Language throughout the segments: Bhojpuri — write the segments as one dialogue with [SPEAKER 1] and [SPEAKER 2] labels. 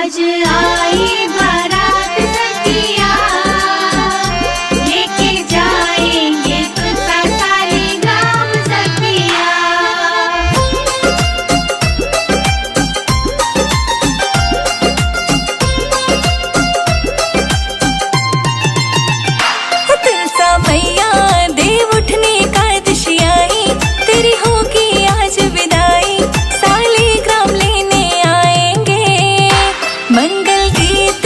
[SPEAKER 1] आज आई बारात सखिया, लेके जाएंगे तुलसा शालिग्राम सखिया।
[SPEAKER 2] तुलसा मैया देव उठने एकादशी आई, तेरी होगी आज विदाई, शालिग्राम लेने आएंगे। मंगल गीत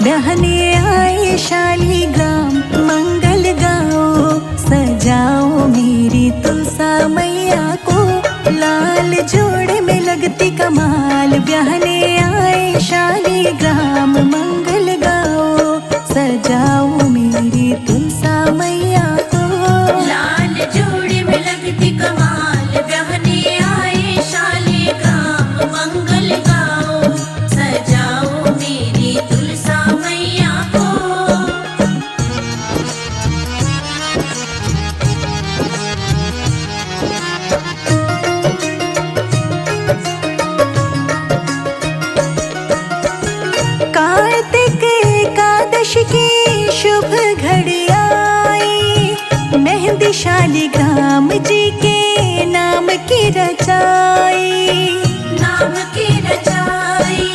[SPEAKER 2] बहने आए शालीग्राम मंगल गाओ, सजाओ मेरी तुलसा मैया को, लाल जोड़े में लगती कमाल। बहने आए शालीग्राम मंगल गाओ, सजाओ मेरी तुलसा मैया को,
[SPEAKER 1] लाल जोड़ी में लगती कमाल। बहने आए शालीग्राम मंगल गाओ, सजाओ मेरी तुलसा मैया को।
[SPEAKER 2] कार्तिक एकादशी की शुभ घड़ी आई, मेहंदी शालीग्राम जी के नाम की रचाई,
[SPEAKER 1] नाम की रचाई।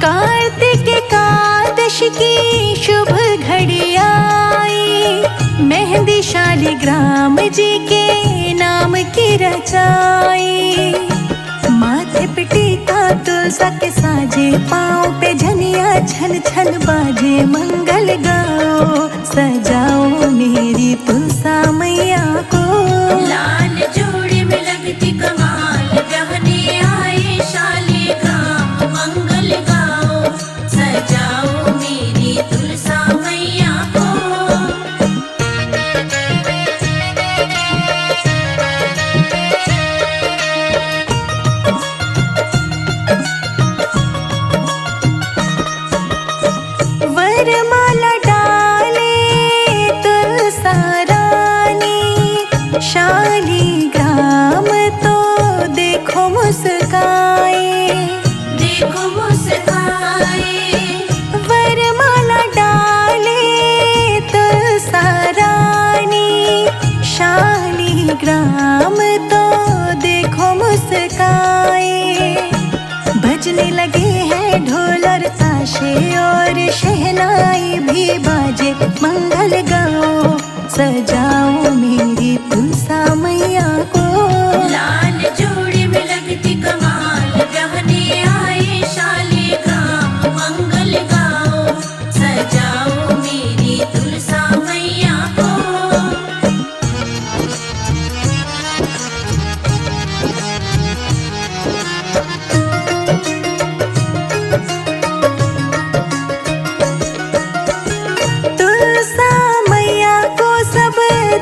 [SPEAKER 2] कार्तिक एकादशी की शुभ घड़ी आई, मेहंदी शालीग्राम जी के नाम की रचाई। माथे पे टीका तुलसा के साजे, पाँव पे झनिया छन छन बाजे, मंगल गाओ सजाओ मेरी तुलसा मैया को,
[SPEAKER 1] लाल जोड़ी में लगती कमाल। बहने आए शालीग्राम मंगल गाओ, सजाओ मेरी तुलसा मैया को।
[SPEAKER 2] वरमाला डाले तुलसा रानी, शालीग्राम तो देखो मुस्काए,
[SPEAKER 1] देखो मुस्काए।
[SPEAKER 2] वरमाला डाले तुलसा रानी, शालीग्राम तो देखो मुस्काए। बजने लगे हैं ढोल और ताशे और शहनाई भी बाजे, मंगल गाओ सजाओ मेरी तुलसा मैया को,
[SPEAKER 1] लाल जोड़ी में लगती कमाल। बहने आए शालीग्राम मंगल गाओ, सजाओ मेरी तुलसा मैया को।
[SPEAKER 2] तुलसा मैया को सब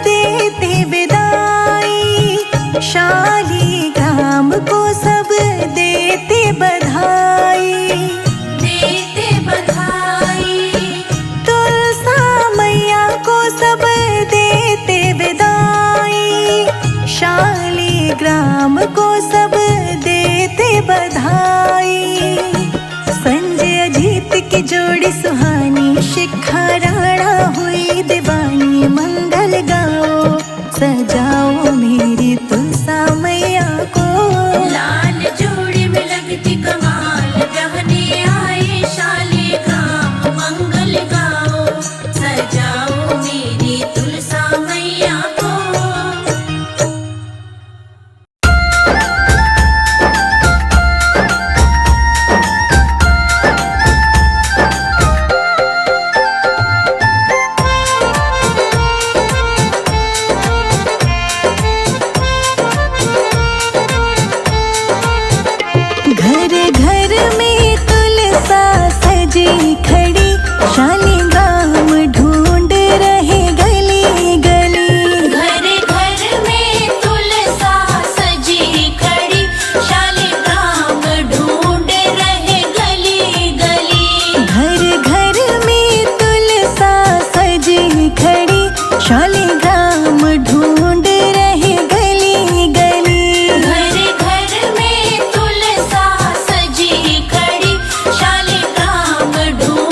[SPEAKER 2] देते विदाई, शालीग्राम को सब देते बधाई,
[SPEAKER 1] देते बधाई।
[SPEAKER 2] तुलसा मैया को सब देते विदाई, शालीग्राम को सब देते बधाई। संजय अजीत की जोड़ी सुहानी, शिखा राणा हुई दीवानी, मंगल गाओ सजाओ मेरी तुलसा मैया को,
[SPEAKER 1] लाल जोड़ी में लगती कमाल। बहने आए शालीग्राम मंगल गाओ, सजाओ मेरी तुलसा मैया को।
[SPEAKER 2] घर घर में तुलसा सजी खड़ी, शालीग्राम ढूंढ रहे गली गली,
[SPEAKER 1] घर घर में तुलसा सजी खड़ी, शालीग्राम ढूंढ रहे गली गली।
[SPEAKER 2] घर घर में तुलसा सजी खड़ी, शालीग्राम ढूंढ रहे गली गली,
[SPEAKER 1] घर घर में तुलसा सजी खड़ी, शालीग्राम ढूंढ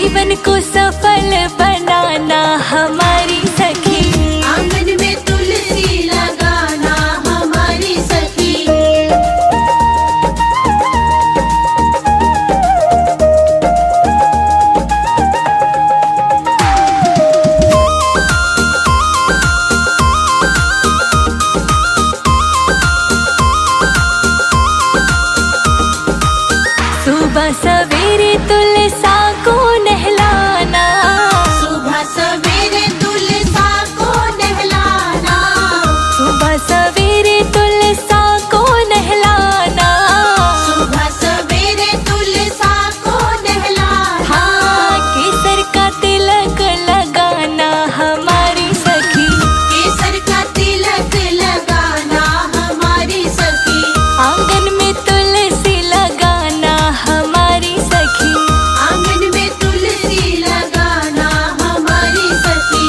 [SPEAKER 2] जीवन को सफल बनाना हमारी सखी।
[SPEAKER 1] आंगन में तुलसी लगाना हमारी सखी।
[SPEAKER 2] सुबह सवेरे तुलसा को नहलाना,
[SPEAKER 1] सुबह सवेरे तुलसा को नहलाना,
[SPEAKER 2] सुबह सवेरे तुलसा को नहलाना।
[SPEAKER 1] सुबह सवेरे तुलसा को नहलाना।
[SPEAKER 2] हाँ, केसर का तिलक लगाना हमारी सखी।
[SPEAKER 1] केसर का तिलक लगाना हमारी सखी।
[SPEAKER 2] आंगन में तुलसी लगाना हमारी सखी।
[SPEAKER 1] आंगन में तुलसी लगाना हमारी सखी।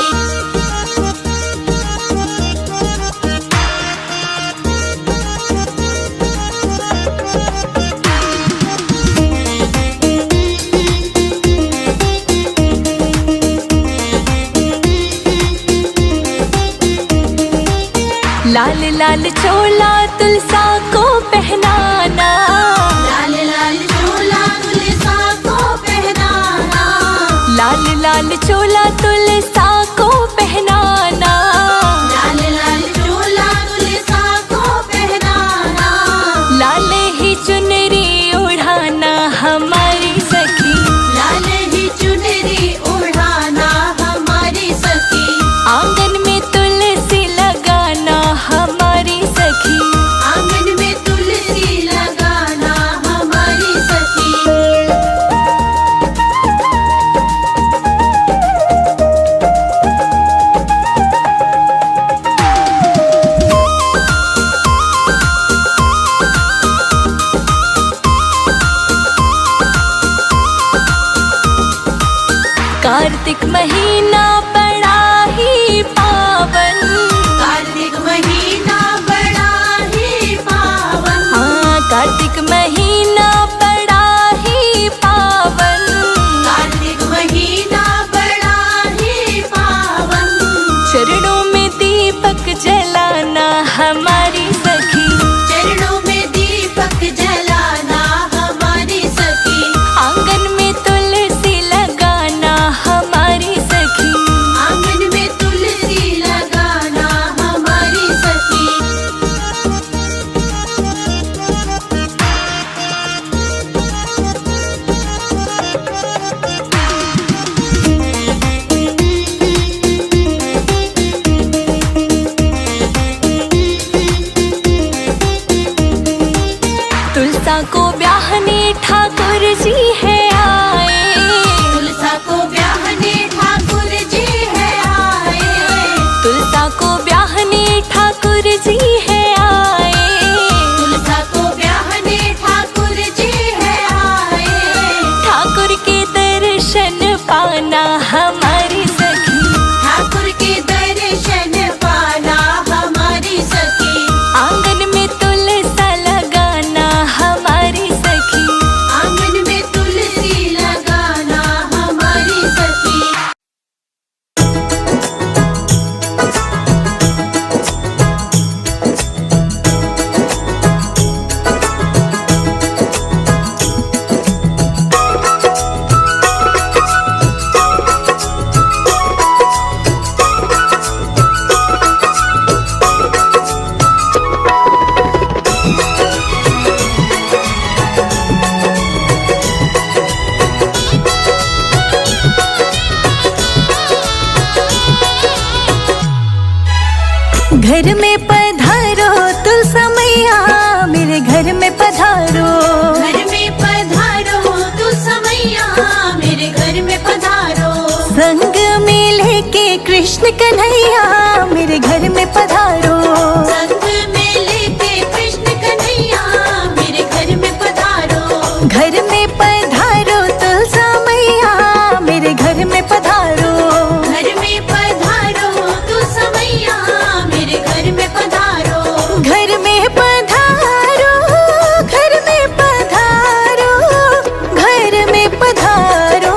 [SPEAKER 2] लाल लाल चोला तुलसा को पहनाना,
[SPEAKER 1] लाल लाल चोला तुलसा को पहनाना।
[SPEAKER 2] लाल लाल चोला तुलसा को पहनाना।
[SPEAKER 1] लाल लाल चोला तुलसा को पहनाना।
[SPEAKER 2] लाल ही चुनरी ओढ़ाना हमारी सखी।
[SPEAKER 1] लाल ही चुनरी ओढ़ाना हमारी सखी।
[SPEAKER 2] आंगन में तुलसी लगाना हमारी सखी।
[SPEAKER 1] आंगन में तुलसी लगाना हमारी सखी।
[SPEAKER 2] कार्तिक महीना बड़ा ही पावन,
[SPEAKER 1] कार्तिक महीना बड़ा ही पावन।
[SPEAKER 2] हाँ, कार्तिक महीना बड़ा ही पावन।
[SPEAKER 1] कार्तिक महीना बड़ा ही पावन।
[SPEAKER 2] चरणों में दीपक जलाना हमारी सखी।
[SPEAKER 1] चरणों में दीपक जलाना हमारी सखी।
[SPEAKER 2] आंगन में तुलसी लगाना हमारी सखी।
[SPEAKER 1] आंगन में तुलसी लगाना हमारी सखी।
[SPEAKER 2] तुलसा को ब्याहने ठाकुर जी है आए।
[SPEAKER 1] तुलसा को ब्याहने ठाकुर जी है आए।
[SPEAKER 2] तुलसा को ब्याहने ठाकुर जी है आए।
[SPEAKER 1] तुलसा को ब्याहने ठाकुर जी है आए।
[SPEAKER 2] ठाकुर के दर्शन पाना हमारी सखी।
[SPEAKER 1] ठाकुर के दर्शन पाना हमारी सखी।
[SPEAKER 2] आंगन में तुलसा लगाना हमारी सखी।
[SPEAKER 1] आंगन में तुलसी लगाना हमारी सखी।
[SPEAKER 2] घर में पधारो तुलसा मैया, मेरे घर में पधारो।
[SPEAKER 1] घर में पधारो तुलसा मैया, मेरे घर में पधारो।
[SPEAKER 2] संग में लेके कृष्ण कन्हैया, मेरे घर में पधारो।
[SPEAKER 1] संग में लेके कृष्ण कन्हैया, मेरे घर में पधारो।
[SPEAKER 2] घर में पधारो तुलसा मैया, मेरे घर में पधारो।
[SPEAKER 1] घर में पधारो तुलसा मैया, मेरे घर में पधारो।
[SPEAKER 2] घर में पधारो, घर में पधारो, घर में पधारो।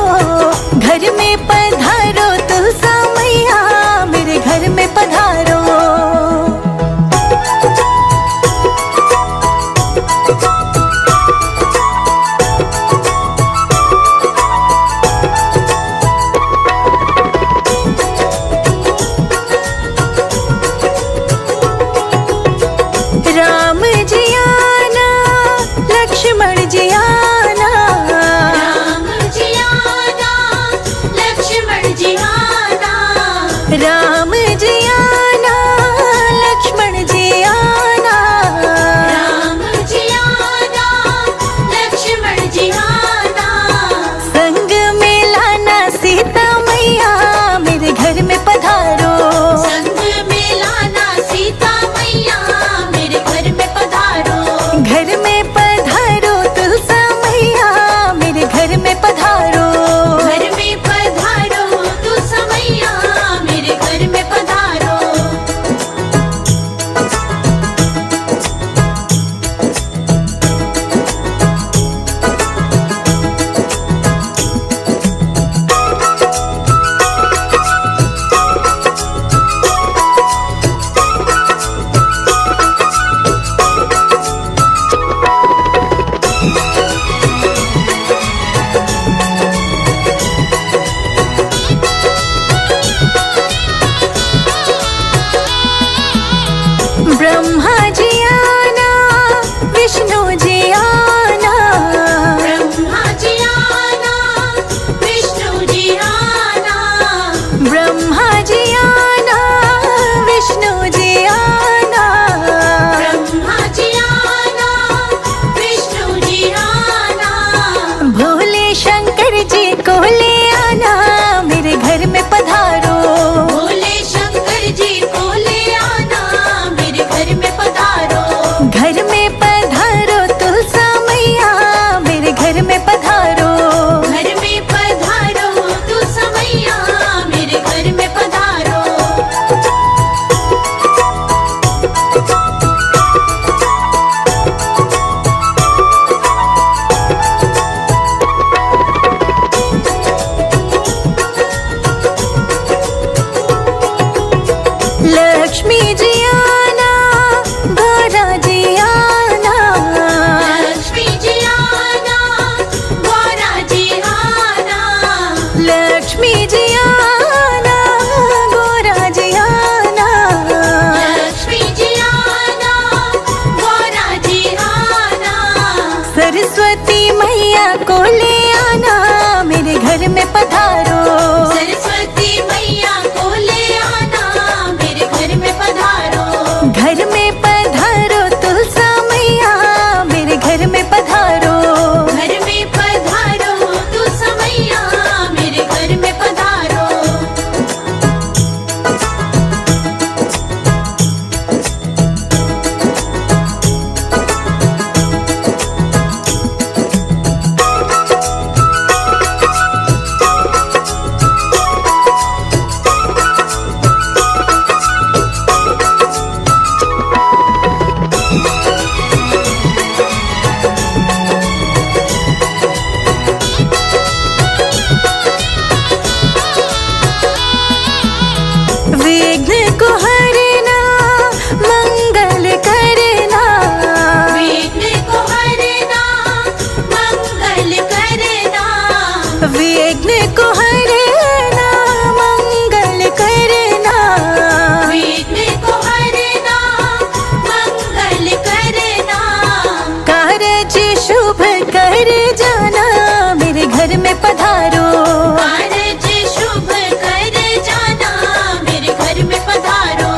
[SPEAKER 2] जी आना, गौरा जी आना,
[SPEAKER 1] लक्ष्मी जी आना, गौरा जी आना,
[SPEAKER 2] सरस्वती मैया को ले आना, मेरे घर में पधारो।
[SPEAKER 1] सरस्वती मैया को ले आना, मेरे घर में पधारो।
[SPEAKER 2] घर में पधारो तुलसा मैया, मेरे घर में पधारो।
[SPEAKER 1] घर में पधारो तुलसा मैया, मेरे घर में पधारो।
[SPEAKER 2] विघ्न को हरना, मंगल करना,
[SPEAKER 1] विघ्न को हरना, मंगल करना,
[SPEAKER 2] विघ्न को हरना, मंगल करना,
[SPEAKER 1] विघ्न को हरना, मंगल करना,
[SPEAKER 2] कारज शुभ कर जाना, मेरे घर में पधारो।
[SPEAKER 1] कारज शुभ कर जाना, मेरे घर में पधारो।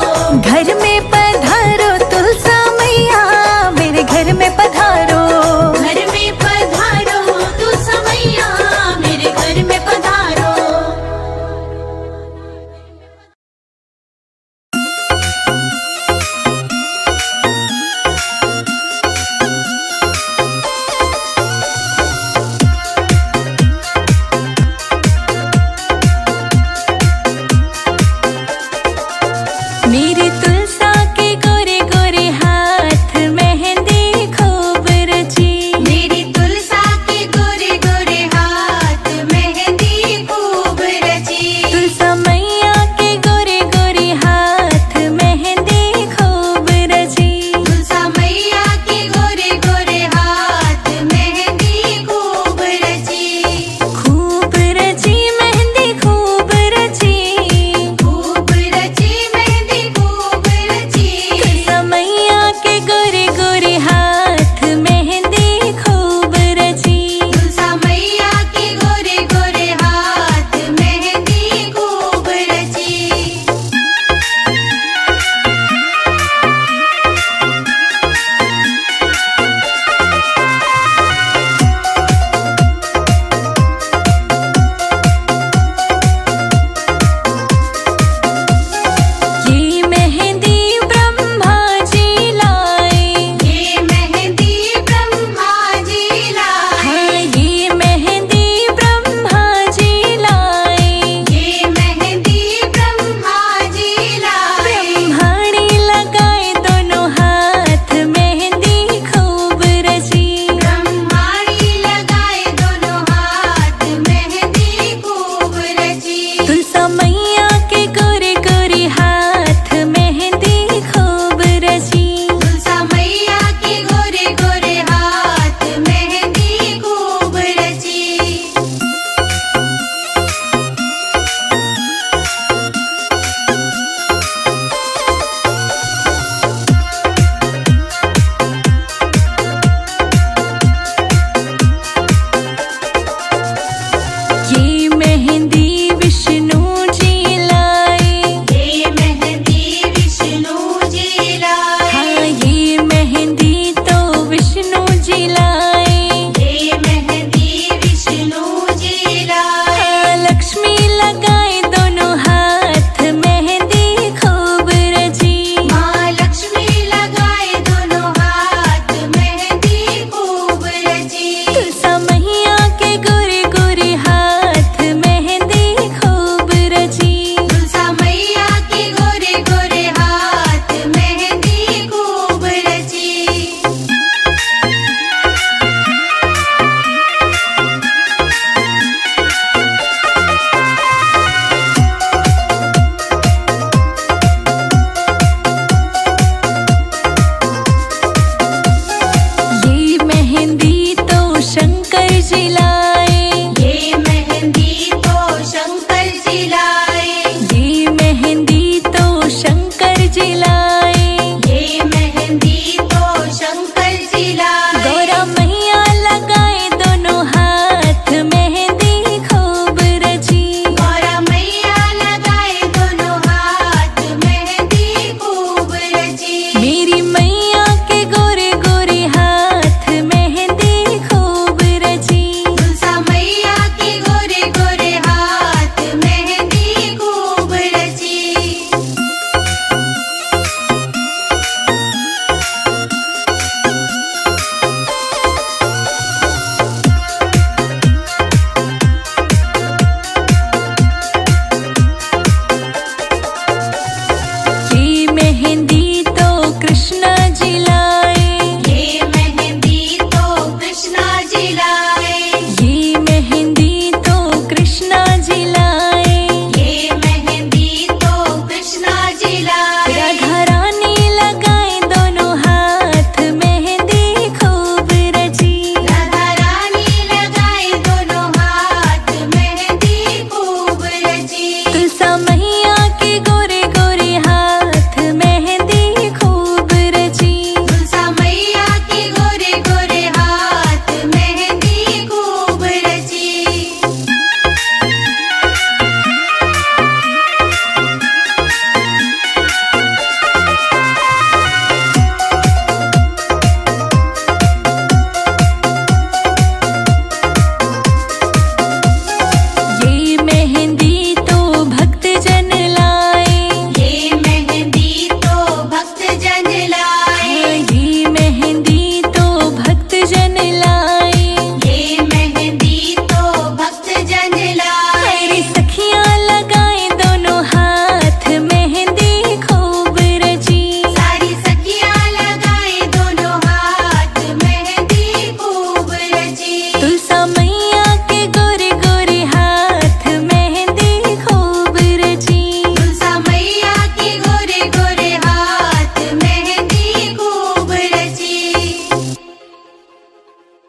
[SPEAKER 1] लाल